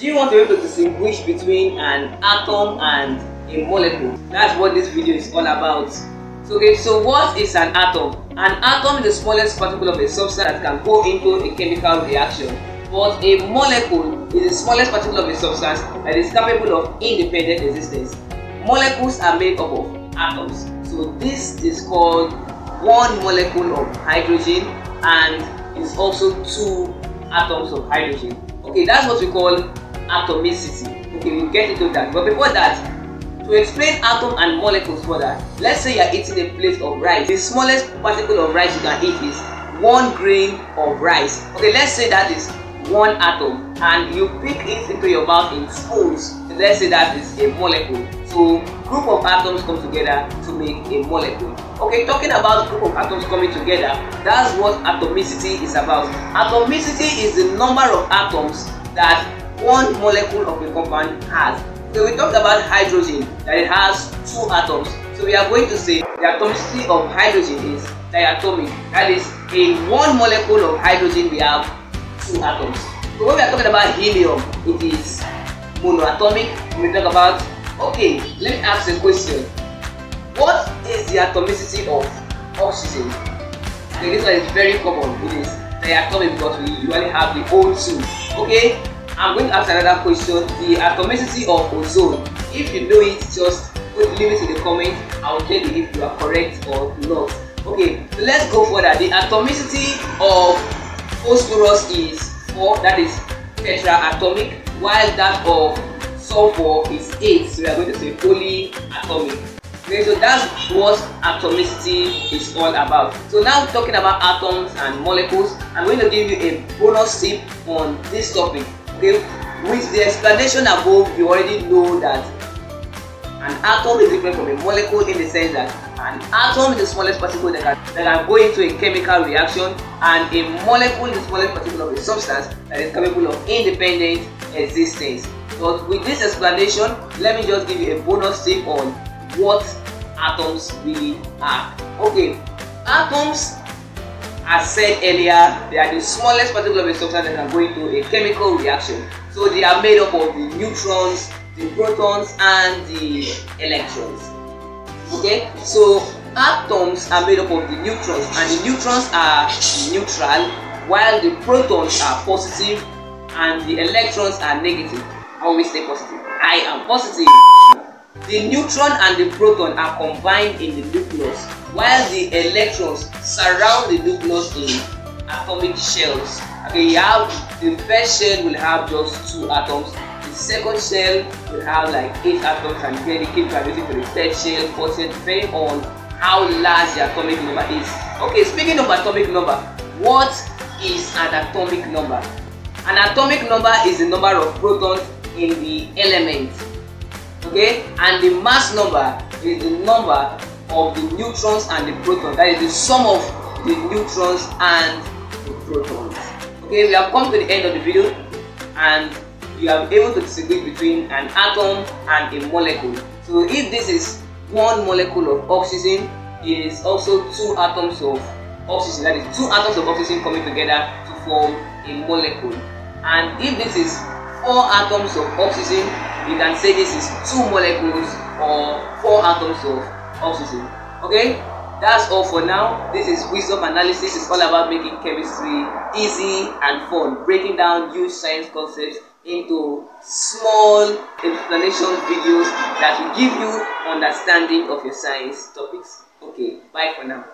Do you want to be able to distinguish between an atom and a molecule? That's what this video is all about. So what is an atom? An atom is the smallest particle of a substance that can go into a chemical reaction. But a molecule is the smallest particle of a substance that is capable of independent existence. Molecules are made up of atoms. So this is called one molecule of hydrogen and is also two atoms of hydrogen. Okay, that's what we call atomicity. Okay, we'll get into that. But before that, to explain atom and molecules further, let's say you are eating a plate of rice. The smallest particle of rice you can eat is 1 grain of rice. Okay, let's say that is one atom, and you pick it into your mouth in spoons. So let's say that is a molecule. So group of atoms come together to make a molecule. Okay, talking about group of atoms coming together, that's what atomicity is about. Atomicity is the number of atoms that one molecule of a compound has. So we talked about hydrogen, that it has 2 atoms. So we are going to say the atomicity of hydrogen is diatomic. That is, in one molecule of hydrogen we have 2 atoms. So when we are talking about helium, it is monoatomic. When we talk about, okay, let me ask a question. What is the atomicity of oxygen? Okay, this one is very common. It is diatomic because we usually have the O2. Okay, I'm going to ask another question. The atomicity of ozone. If you know it, just leave it in the comment. I will tell you if you are correct or not. Okay, so let's go further. The atomicity of phosphorus is 4, that is tetraatomic, while that of sulfur is 8, so we are going to say polyatomic. Okay, so that's what atomicity is all about. So now talking about atoms and molecules, I'm going to give you a bonus tip on this topic. Okay, with the explanation above, you already know that an atom is different from a molecule in the sense that an atom is the smallest particle that can go into a chemical reaction, and a molecule is the smallest particle of a substance that is capable of independent existence. But with this explanation, let me just give you a bonus tip on what atoms really are. Okay, atoms, as said earlier, they are the smallest particle of a substance that can go into a chemical reaction. So they are made up of the neutrons, the protons and the electrons. Okay, so atoms are made up of the neutrons, and the neutrons are neutral while the protons are positive and the electrons are negative. I always stay positive. I am positive. The neutron and the proton are combined in the nucleus, while the electrons surround the nucleus in atomic shells. Okay, you have the first shell will have just 2 atoms. The second shell will have like 8 atoms, and then it keeps graduating to the third shell, 4th shell, depending on how large the atomic number is. Okay, speaking of atomic number, what is an atomic number? An atomic number is the number of protons in the element. Okay, and the mass number is the number of the neutrons and the protons. That is the sum of the neutrons and the protons. Okay, we have come to the end of the video, and you are able to distinguish between an atom and a molecule. So if this is one molecule of oxygen, it is also 2 atoms of oxygen. That is 2 atoms of oxygen coming together to form a molecule. And if this is 4 atoms of oxygen, you can say this is 2 molecules or 4 atoms of oxygen. Okay, that's all for now. This is Wisdom Analysis. It's all about making chemistry easy and fun, breaking down huge science concepts into small explanation videos that will give you understanding of your science topics. Okay, bye for now.